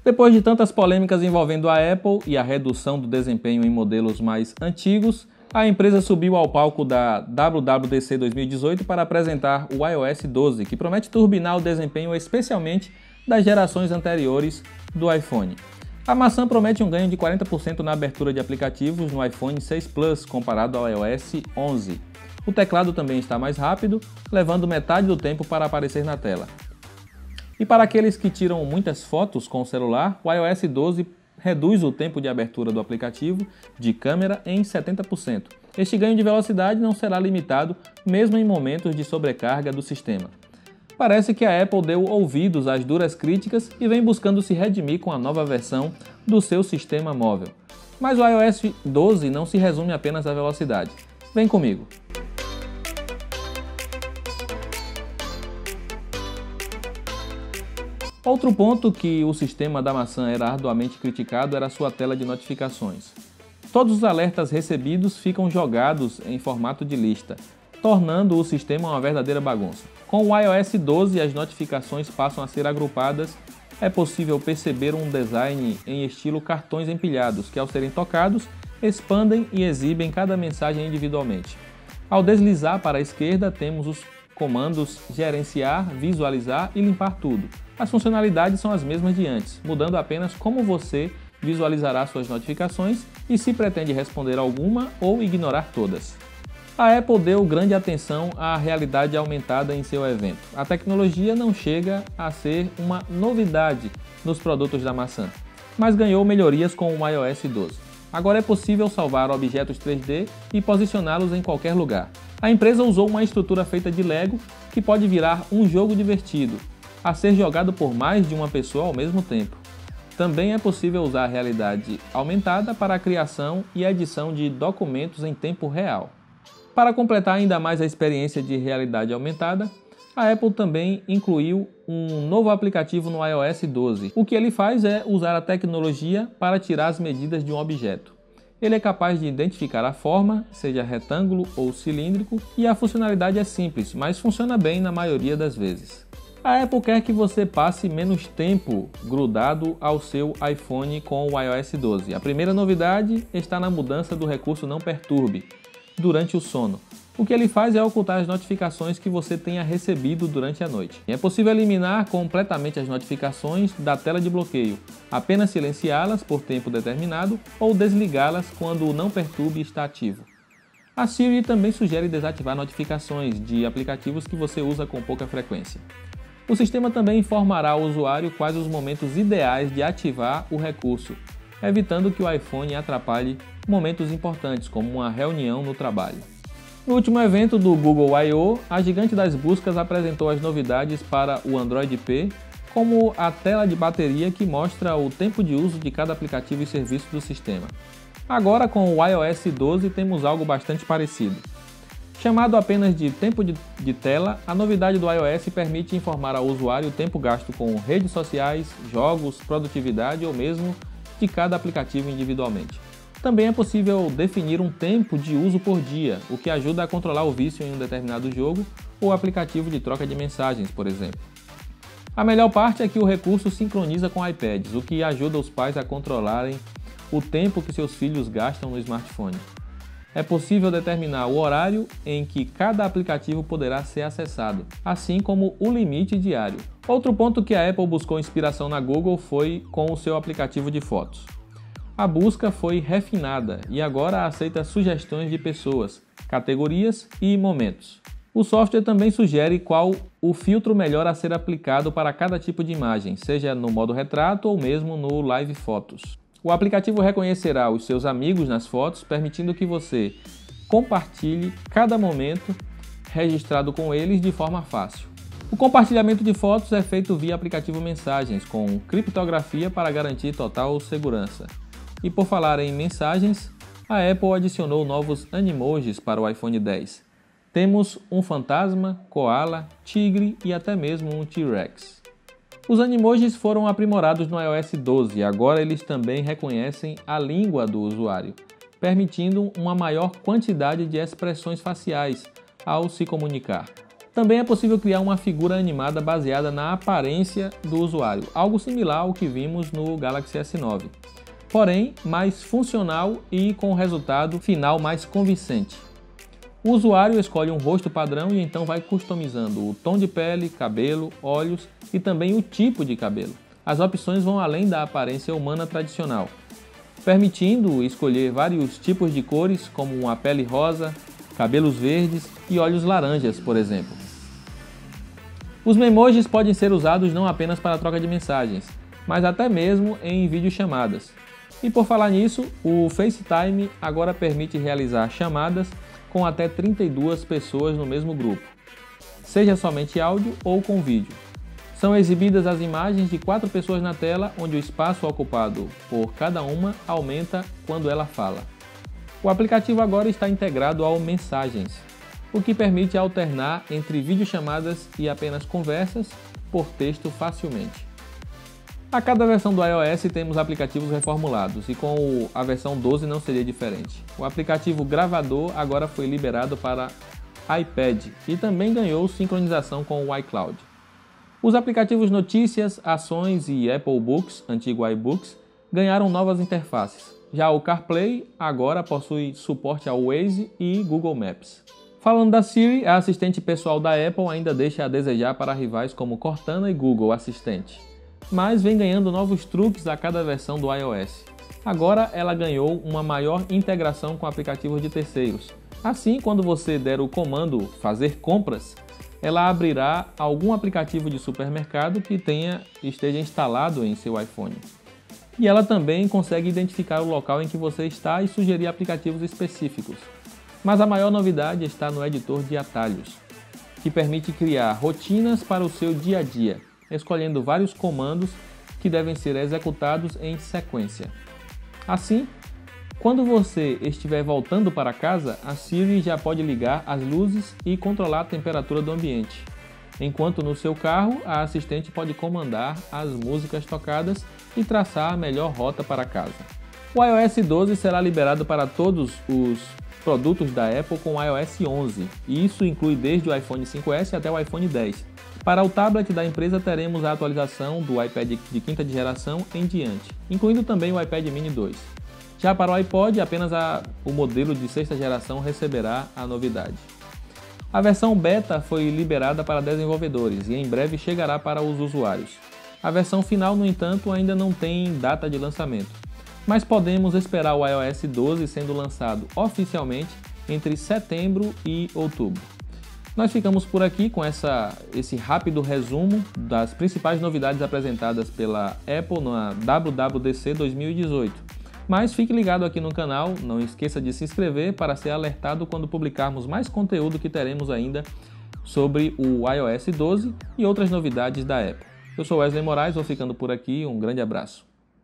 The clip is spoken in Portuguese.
Depois de tantas polêmicas envolvendo a Apple e a redução do desempenho em modelos mais antigos, a empresa subiu ao palco da WWDC 2018 para apresentar o iOS 12, que promete turbinar o desempenho especialmente das gerações anteriores do iPhone. A maçã promete um ganho de 40% na abertura de aplicativos no iPhone 6 Plus comparado ao iOS 11. O teclado também está mais rápido, levando metade do tempo para aparecer na tela. E para aqueles que tiram muitas fotos com o celular, o iOS 12 reduz o tempo de abertura do aplicativo de câmera em 70%. Este ganho de velocidade não será limitado mesmo em momentos de sobrecarga do sistema. Parece que a Apple deu ouvidos às duras críticas e vem buscando se redimir com a nova versão do seu sistema móvel. Mas o iOS 12 não se resume apenas à velocidade. Vem comigo! Outro ponto que o sistema da maçã era arduamente criticado era sua tela de notificações. Todos os alertas recebidos ficam jogados em formato de lista, tornando o sistema uma verdadeira bagunça. Com o iOS 12, as notificações passam a ser agrupadas. É possível perceber um design em estilo cartões empilhados, que ao serem tocados, expandem e exibem cada mensagem individualmente. Ao deslizar para a esquerda, temos os comandos gerenciar, visualizar e limpar tudo. As funcionalidades são as mesmas de antes, mudando apenas como você visualizará suas notificações e se pretende responder alguma ou ignorar todas. A Apple deu grande atenção à realidade aumentada em seu evento. A tecnologia não chega a ser uma novidade nos produtos da maçã, mas ganhou melhorias com o iOS 12. Agora é possível salvar objetos 3D e posicioná-los em qualquer lugar. A empresa usou uma estrutura feita de Lego que pode virar um jogo divertido, a ser jogado por mais de uma pessoa ao mesmo tempo. Também é possível usar a realidade aumentada para a criação e edição de documentos em tempo real. Para completar ainda mais a experiência de realidade aumentada, a Apple também incluiu um novo aplicativo no iOS 12. O que ele faz é usar a tecnologia para tirar as medidas de um objeto. Ele é capaz de identificar a forma, seja retângulo ou cilíndrico, e a funcionalidade é simples, mas funciona bem na maioria das vezes. A Apple quer que você passe menos tempo grudado ao seu iPhone com o iOS 12. A primeira novidade está na mudança do recurso Não Perturbe durante o sono. O que ele faz é ocultar as notificações que você tenha recebido durante a noite. É possível eliminar completamente as notificações da tela de bloqueio, apenas silenciá-las por tempo determinado ou desligá-las quando o Não Perturbe está ativo. A Siri também sugere desativar notificações de aplicativos que você usa com pouca frequência. O sistema também informará ao usuário quais os momentos ideais de ativar o recurso, evitando que o iPhone atrapalhe momentos importantes, como uma reunião no trabalho. No último evento do Google I/O, a gigante das buscas apresentou as novidades para o Android P, como a tela de bateria que mostra o tempo de uso de cada aplicativo e serviço do sistema. Agora, com o iOS 12, temos algo bastante parecido. Chamado apenas de tempo de tela, a novidade do iOS permite informar ao usuário o tempo gasto com redes sociais, jogos, produtividade ou mesmo de cada aplicativo individualmente. Também é possível definir um tempo de uso por dia, o que ajuda a controlar o vício em um determinado jogo ou aplicativo de troca de mensagens, por exemplo. A melhor parte é que o recurso sincroniza com iPads, o que ajuda os pais a controlarem o tempo que seus filhos gastam no smartphone. É possível determinar o horário em que cada aplicativo poderá ser acessado, assim como o limite diário. Outro ponto que a Apple buscou inspiração na Google foi com o seu aplicativo de fotos. A busca foi refinada e agora aceita sugestões de pessoas, categorias e momentos. O software também sugere qual o filtro melhor a ser aplicado para cada tipo de imagem, seja no modo retrato ou mesmo no Live Fotos. O aplicativo reconhecerá os seus amigos nas fotos, permitindo que você compartilhe cada momento registrado com eles de forma fácil. O compartilhamento de fotos é feito via aplicativo Mensagens, com criptografia para garantir total segurança. E por falar em mensagens, a Apple adicionou novos Animojis para o iPhone X. Temos um fantasma, koala, tigre e até mesmo um T-Rex. Os Animojis foram aprimorados no iOS 12 e agora eles também reconhecem a língua do usuário, permitindo uma maior quantidade de expressões faciais ao se comunicar. Também é possível criar uma figura animada baseada na aparência do usuário, algo similar ao que vimos no Galaxy S9, porém mais funcional e com o resultado final mais convincente. O usuário escolhe um rosto padrão e então vai customizando o tom de pele, cabelo, olhos e também o tipo de cabelo. As opções vão além da aparência humana tradicional, permitindo escolher vários tipos de cores, como uma pele rosa, cabelos verdes e olhos laranjas, por exemplo. Os memojis podem ser usados não apenas para a troca de mensagens, mas até mesmo em videochamadas. E por falar nisso, o FaceTime agora permite realizar chamadas com até 32 pessoas no mesmo grupo, seja somente áudio ou com vídeo. São exibidas as imagens de 4 pessoas na tela, onde o espaço ocupado por cada uma aumenta quando ela fala. O aplicativo agora está integrado ao Mensagens, o que permite alternar entre videochamadas e apenas conversas por texto facilmente. A cada versão do iOS temos aplicativos reformulados e com a versão 12 não seria diferente. O aplicativo Gravador agora foi liberado para iPad e também ganhou sincronização com o iCloud. Os aplicativos Notícias, Ações e Apple Books, antigo iBooks, ganharam novas interfaces. Já o CarPlay agora possui suporte ao Waze e Google Maps. Falando da Siri, a assistente pessoal da Apple ainda deixa a desejar para rivais como Cortana e Google Assistente, mas vem ganhando novos truques a cada versão do iOS. Agora ela ganhou uma maior integração com aplicativos de terceiros. Assim, quando você der o comando fazer compras, ela abrirá algum aplicativo de supermercado que esteja instalado em seu iPhone. E ela também consegue identificar o local em que você está e sugerir aplicativos específicos. Mas a maior novidade está no editor de atalhos, que permite criar rotinas para o seu dia a dia, escolhendo vários comandos que devem ser executados em sequência. Assim, quando você estiver voltando para casa, a Siri já pode ligar as luzes e controlar a temperatura do ambiente, enquanto no seu carro a assistente pode comandar as músicas tocadas e traçar a melhor rota para casa. O iOS 12 será liberado para todos os produtos da Apple com o iOS 11, e isso inclui desde o iPhone 5S até o iPhone 10. Para o tablet da empresa teremos a atualização do iPad de quinta geração em diante, incluindo também o iPad mini 2. Já para o iPod, apenas o modelo de sexta geração receberá a novidade. A versão beta foi liberada para desenvolvedores e em breve chegará para os usuários. A versão final, no entanto, ainda não tem data de lançamento, mas podemos esperar o iOS 12 sendo lançado oficialmente entre setembro e outubro. Nós ficamos por aqui com esse rápido resumo das principais novidades apresentadas pela Apple na WWDC 2018. Mas fique ligado aqui no canal, não esqueça de se inscrever para ser alertado quando publicarmos mais conteúdo que teremos ainda sobre o iOS 12 e outras novidades da Apple. Eu sou Wesley Moraes, vou ficando por aqui, um grande abraço.